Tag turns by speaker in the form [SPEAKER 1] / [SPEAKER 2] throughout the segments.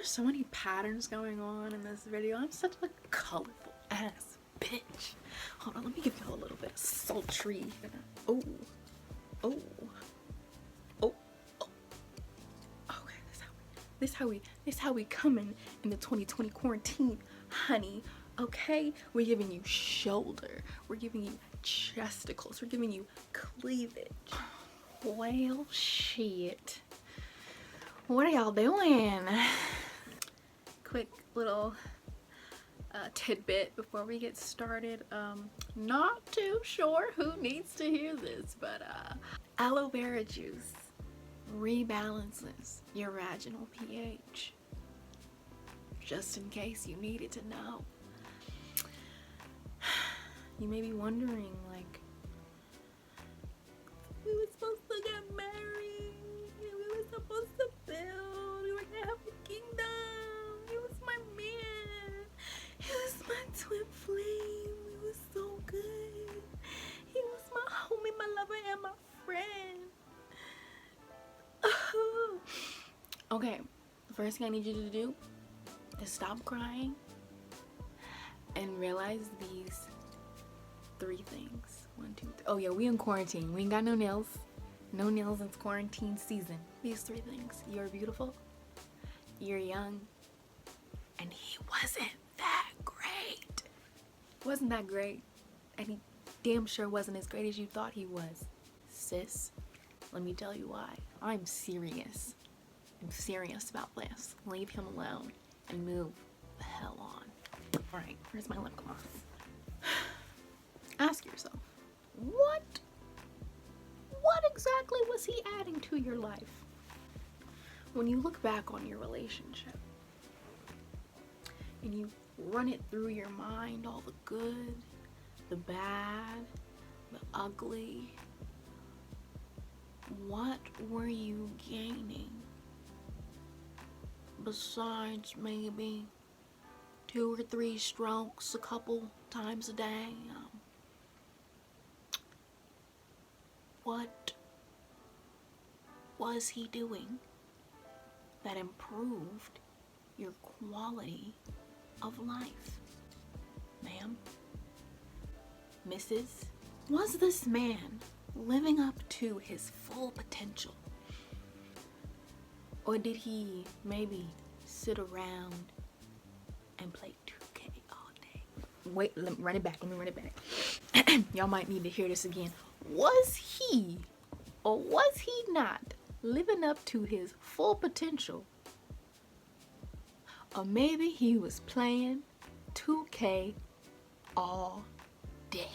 [SPEAKER 1] there's so many patterns going on in this video. I'm such a colorful ass bitch. Hold on, let me give you a little bit of sultry. Oh, oh, oh, oh. Okay, this how we coming in the 2020 quarantine, honey. Okay, we're giving you shoulder, we're giving you chesticles, we're giving you cleavage. Well, shit. What are y'all doing? Quick little tidbit before we get started. Not too sure who needs to hear this, but aloe vera juice rebalances your vaginal pH. Just in case you needed to know. You may be wondering, like, we were supposed to get married, we were supposed to build, we were gonna have a kingdom, he was my man, he was my twin flame, he was so good, he was my homie, my lover, and my friend. Okay, the first thing I need you to do is stop crying and realize these 3 things. 1, 2, 3. Oh yeah, we in quarantine. We ain't got no nails. No nails in quarantine season. These 3 things. You're beautiful. You're young. And he wasn't that great. Wasn't that great. And he damn sure wasn't as great as you thought he was. Sis, let me tell you why. I'm serious. I'm serious about this. Leave him alone and move the hell on. Alright, here's my lip gloss. Ask yourself, what exactly was he adding to your life? When you look back on your relationship and you run it through your mind, all the good, the bad, the ugly, what were you gaining besides maybe 2 or 3 strokes a couple times a day? What was he doing that improved your quality of life? Ma'am? Mrs.? Was this man living up to his full potential? Or did he maybe sit around and play 2K all day? Wait, let me run it back. Y'all might need to hear this again. Was he or was he not living up to his full potential? Or maybe he was playing 2K all day.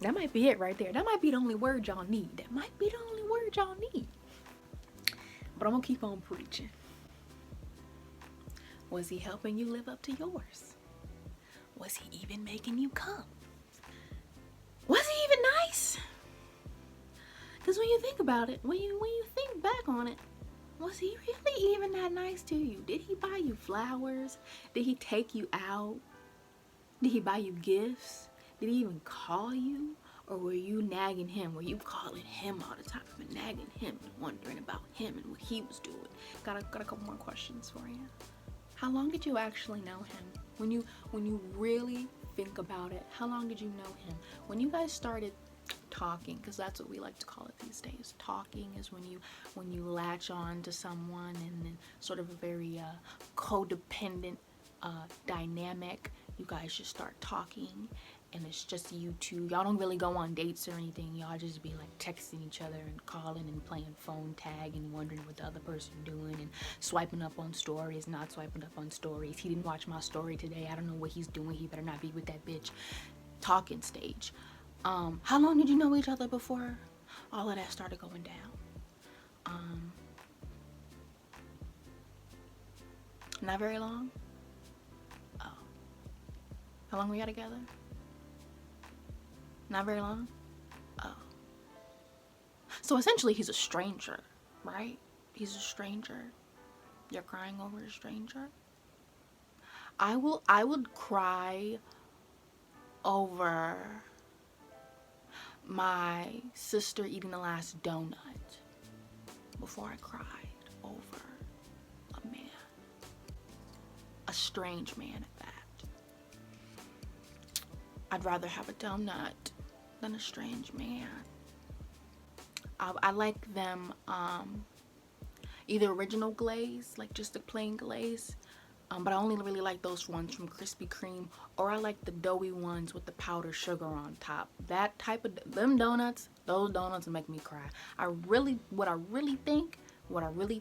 [SPEAKER 1] That might be it right there. That might be the only word y'all need. That might be the only word y'all need. But I'm gonna keep on preaching. Was he helping you live up to yours? Was he even making you come? Was he even nice? Because when you think about it, when you think back on it, was he really even that nice to you? Did he buy you flowers? Did he take you out? Did he buy you gifts? Did he even call you? Or were you nagging him? Were you calling him all the time and nagging him and wondering about him and what he was doing? Got a couple more questions for you. How long did you actually know him? When you really think about it, how long did you know him? When you guys started talking, because that's what we like to call it these days. Talking is when you latch on to someone and then sort of a very codependent dynamic. You guys just start talking and it's just you two. Y'all don't really go on dates or anything. Y'all just be like texting each other and calling and playing phone tag and wondering what the other person doing and swiping up on stories, not swiping up on stories. He didn't watch my story today. I don't know what he's doing. He better not be with that bitch. Talking stage. How long did you know each other before all of that started going down? Not very long? Oh. How long were y'all together? Not very long? Oh. So essentially he's a stranger, right? He's a stranger. You're crying over a stranger? I would cry over my sister eating the last donut before I cried over a man. strange man at that. I'd rather have a donut than a strange man. I like them either original glaze, like just a plain glaze, but I only really like those ones from Krispy Kreme, or I like the doughy ones with the powdered sugar on top. That type of them donuts, those donuts make me cry. What I really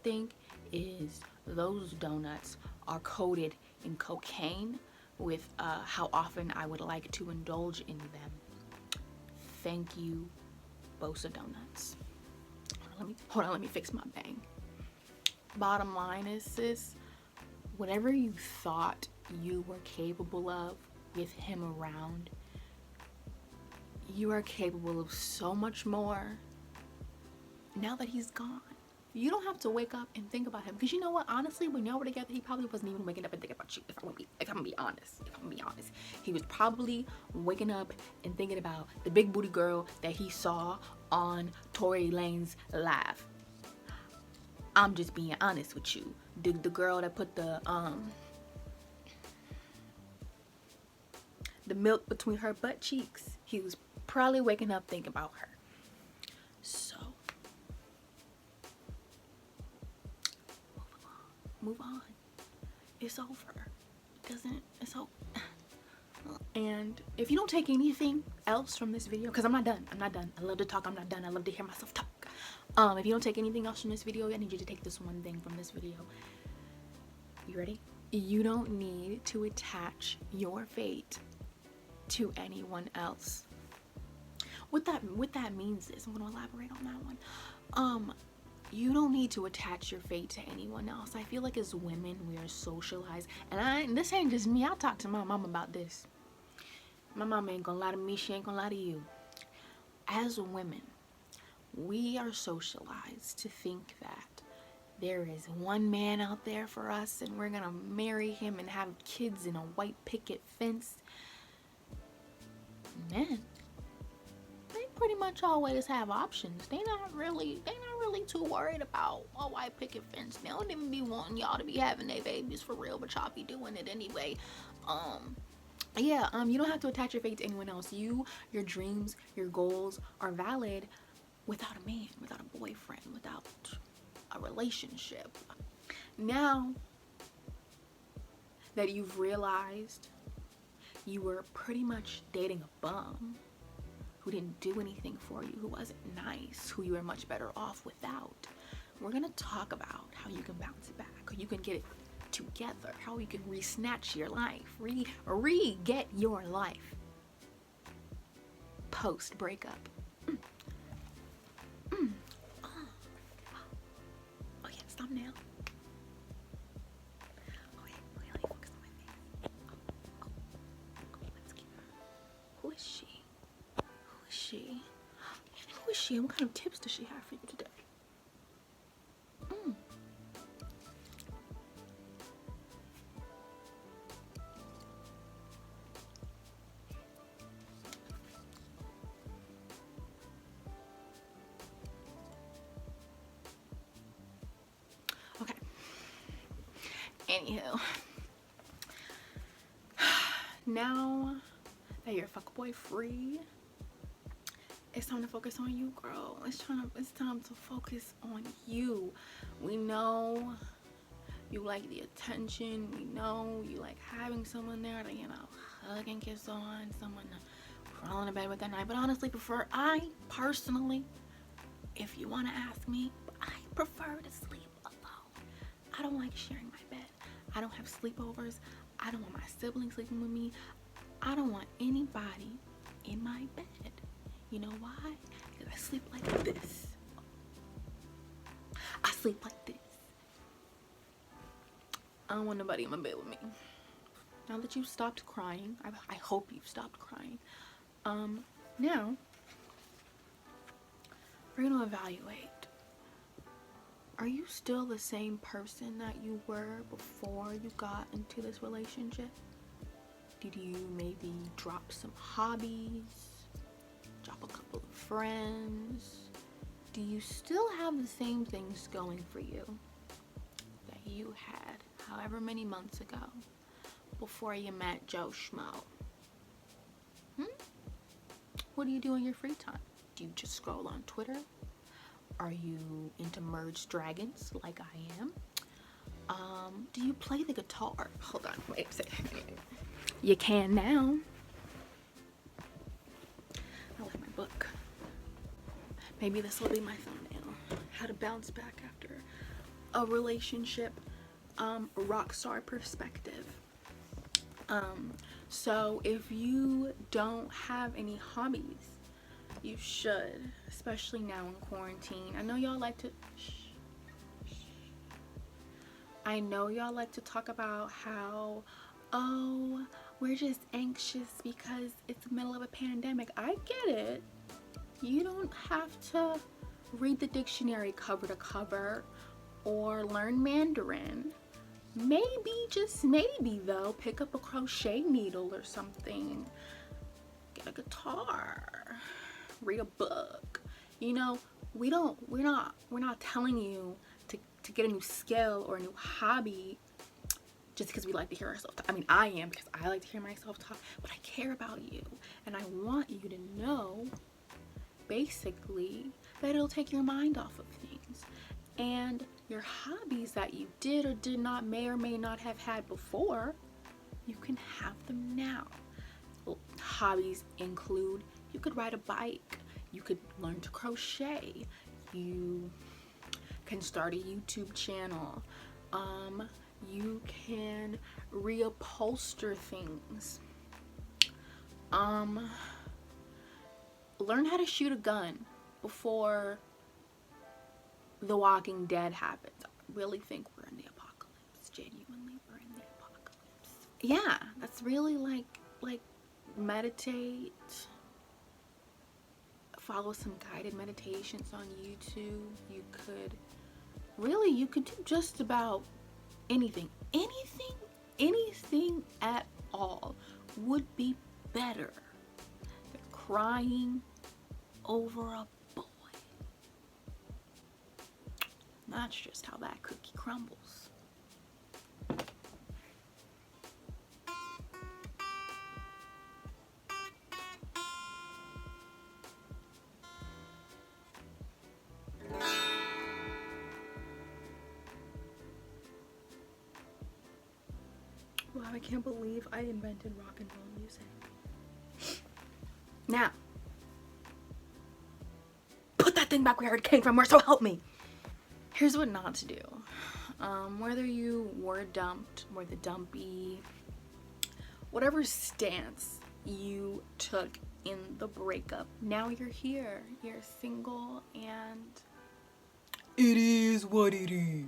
[SPEAKER 1] think is those donuts are coated in cocaine with how often I would like to indulge in them. Thank you, Bosa Donuts. Hold on, let me fix my bang. Bottom line is, sis, whatever you thought you were capable of with him around, you are capable of so much more now that he's gone. You don't have to wake up and think about him, because you know what, honestly, when y'all were together, he probably wasn't even waking up and thinking about you. If I'm gonna be honest, he was probably waking up and thinking about the big booty girl that he saw on Tory Lane's live. I'm just being honest with you. The girl that put the milk between her butt cheeks, he was probably waking up thinking about her. So move on. It's over. It's over. And if you don't take anything else from this video, because I'm not done. I love to talk. I'm not done. I love to hear myself talk. If you don't take anything else from this video, I need you to take this one thing from this video. You ready? You don't need to attach your fate to anyone else. What that means is, I'm going to elaborate on that one. You don't need to attach your fate to anyone else. I feel like as women, we are socialized, and this ain't just me. I talked to my mom about this. My mom ain't gonna lie to me. She ain't gonna lie to you. As women, we are socialized to think that there is one man out there for us, and we're gonna marry him and have kids in a white picket fence. Men, they pretty much always have options. They not really too worried about a white picket fence. They don't even be wanting y'all to be having their babies for real, but y'all be doing it anyway. You don't have to attach your fate to anyone else. Your dreams, your goals are valid without a man, without a boyfriend, without a relationship. Now that you've realized you were pretty much dating a bum who didn't do anything for you, who wasn't nice, who you were much better off without, we're gonna talk about how you can bounce it back, how you can get it together, how you can re-snatch your life, re-get your life post-breakup. Oh yeah, thumbnail. Oh yeah, let me focus on my face. Let's keep her. Who is she? Who is she? And what kind of tips does she have for you today? Okay. Anywho, now that you're fuckboy free, it's time to focus on you, girl. It's time to focus on you. We know you like the attention. We know you like having someone there to, hug and kiss on, someone to crawl into bed with that night. But honestly, I personally, if you want to ask me, I prefer to sleep alone. I don't like sharing my bed. I don't have sleepovers. I don't want my siblings sleeping with me. I don't want anybody in my bed. You know why? Because I sleep like this. I sleep like this. I don't want nobody in my bed with me. Now that you've stopped crying, I hope you've stopped crying. Now we're gonna evaluate. Are you still the same person that you were before you got into this relationship? Did you maybe drop some hobbies? Drop a couple of friends? Do you still have the same things going for you that you had however many months ago? before you met Joe Schmo? What do you do in your free time? Do you just scroll on Twitter? Are you into merged dragons like I am? Do you play the guitar? Hold on, wait a second. You can now. I like my book. Maybe this will be my thumbnail. How to bounce back after a relationship, rock star perspective. So if you don't have any hobbies, you should, especially now in quarantine. I know y'all like to I know y'all like to talk about how, oh, we're just anxious because it's the middle of a pandemic. I get it. You don't have to read the dictionary cover to cover or learn Mandarin. Maybe, just maybe though, pick up a crochet needle or something. Get a guitar. Read a book. You know, we're not telling you to get a new skill or a new hobby just because we like to hear ourselves talk. I mean, I am, because I like to hear myself talk, but I care about you and I want you to know basically that it'll take your mind off of things. And your hobbies that you did or did not, may or may not have had before, you can have them now. Hobbies include, you could ride a bike, you could learn to crochet, you can start a YouTube channel, you can reupholster things, learn how to shoot a gun before The Walking Dead happens. I really think we're in the apocalypse. Genuinely, we're in the apocalypse. Yeah, that's really like meditate. Follow some guided meditations on YouTube. You could do just about anything at all would be better than crying over a boy. That's just how that cookie crumbles. Wow, I can't believe I invented rock and roll music. Now, put that thing back where it came from, or so help me. Here's what not to do. Whether you were dumped, were the dumpy, whatever stance you took in the breakup, now you're here. You're single and it is what it is.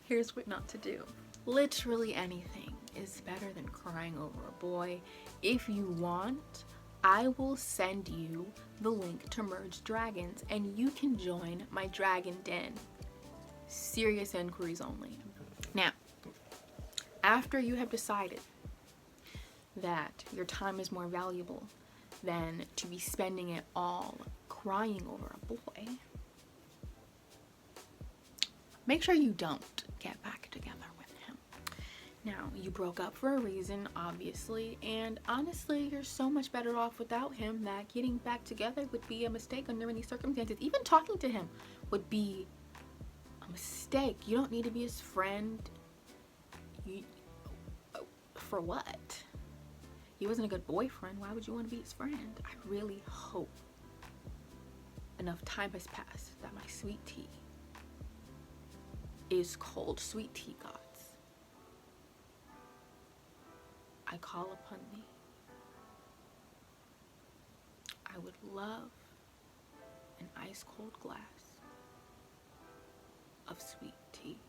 [SPEAKER 1] Here's what not to do. Literally anything is better than crying over a boy. If you want, I will send you the link to Merge Dragons and you can join my dragon den. Serious inquiries only. Now, after you have decided that your time is more valuable than to be spending it all crying over a boy, make sure you don't get back together with him. Now, you broke up for a reason, obviously, and honestly, you're so much better off without him that getting back together would be a mistake under any circumstances. Even talking to him would be a mistake. You don't need to be his friend. For what? He wasn't a good boyfriend. Why would you want to be his friend? I really hope enough time has passed that my sweet tea is cold. Sweet tea gods, I call upon thee. I would love an ice cold glass of sweet tea.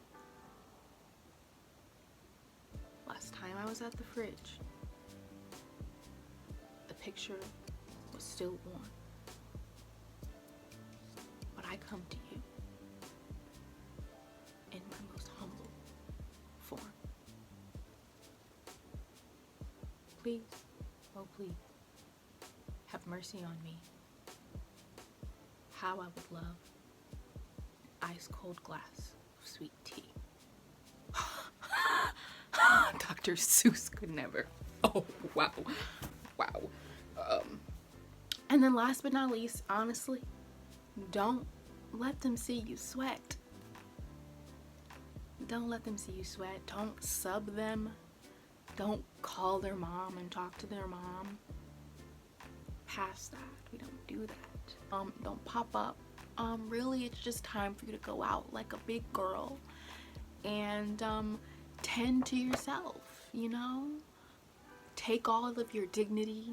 [SPEAKER 1] Last time I was at the fridge, the picture was still warm. But I come to you in my most humble form. Please, oh please, have mercy on me. How I would love an ice cold glass of sweet tea. Dr. Seuss could never. Oh, wow. Wow. And then last but not least, honestly, don't let them see you sweat. Don't let them see you sweat. Don't sub them. Don't call their mom and talk to their mom. Past that, we don't do that. Don't pop up. Really, it's just time for you to go out like a big girl and tend to yourself, you know? Take all of your dignity,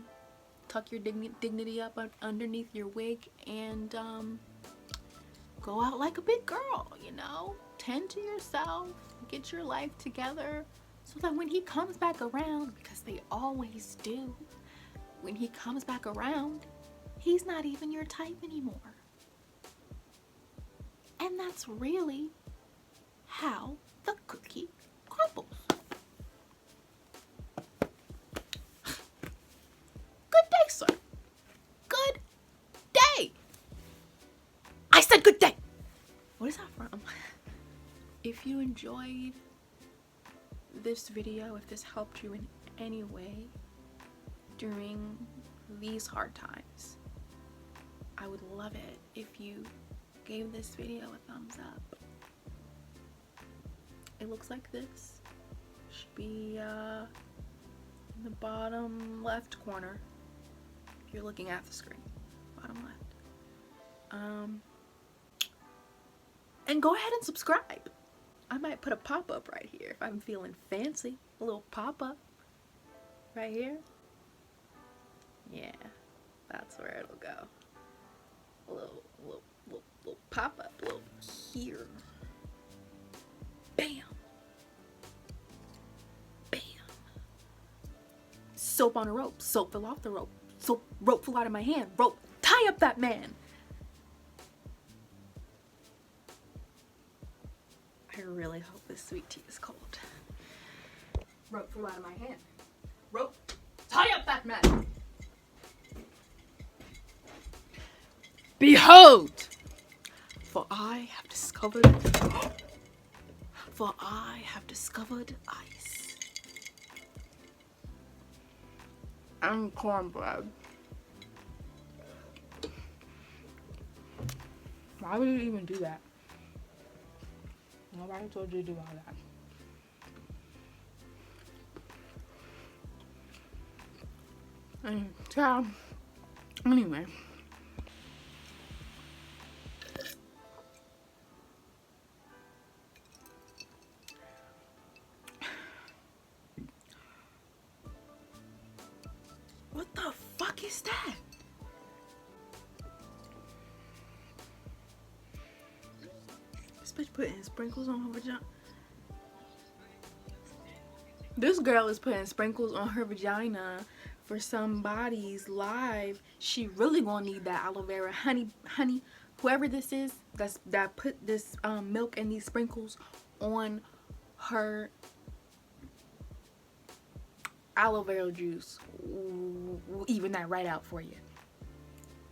[SPEAKER 1] tuck your dignity up underneath your wig, and go out like a big girl, you know? Tend to yourself, get your life together, so that when he comes back around, because they always do, when he comes back around, he's not even your type anymore. And that's really how the cookie crumbles. Good day, sir. Good day. I said good day. What is that from? If you enjoyed this video, if this helped you in any way during these hard times, I would love it if you gave this video a thumbs up. It looks like this. Should be in the bottom left corner if you're looking at the screen. Bottom left. And go ahead and subscribe. I might put a pop-up right here if I'm feeling fancy. A little pop-up right here. Yeah, that's where it'll go. A little pop-up, little here. Bam. Bam. Soap on a rope. Soap fell off the rope. Soap, rope fell out of my hand. Rope, tie up that man. I really hope this sweet tea is cold. Rope flew out of my hand. Rope, tie up that man. Behold, for I have discovered ice and cornbread. Why would you even do that? Nobody told you to do all that. And so, anyway. What the fuck is that? This bitch putting sprinkles on her vagina. This girl is putting sprinkles on her vagina for somebody's live. She really gonna need that aloe vera. Honey, whoever this is that put this milk and these sprinkles on her aloe vera juice, even that right out for you.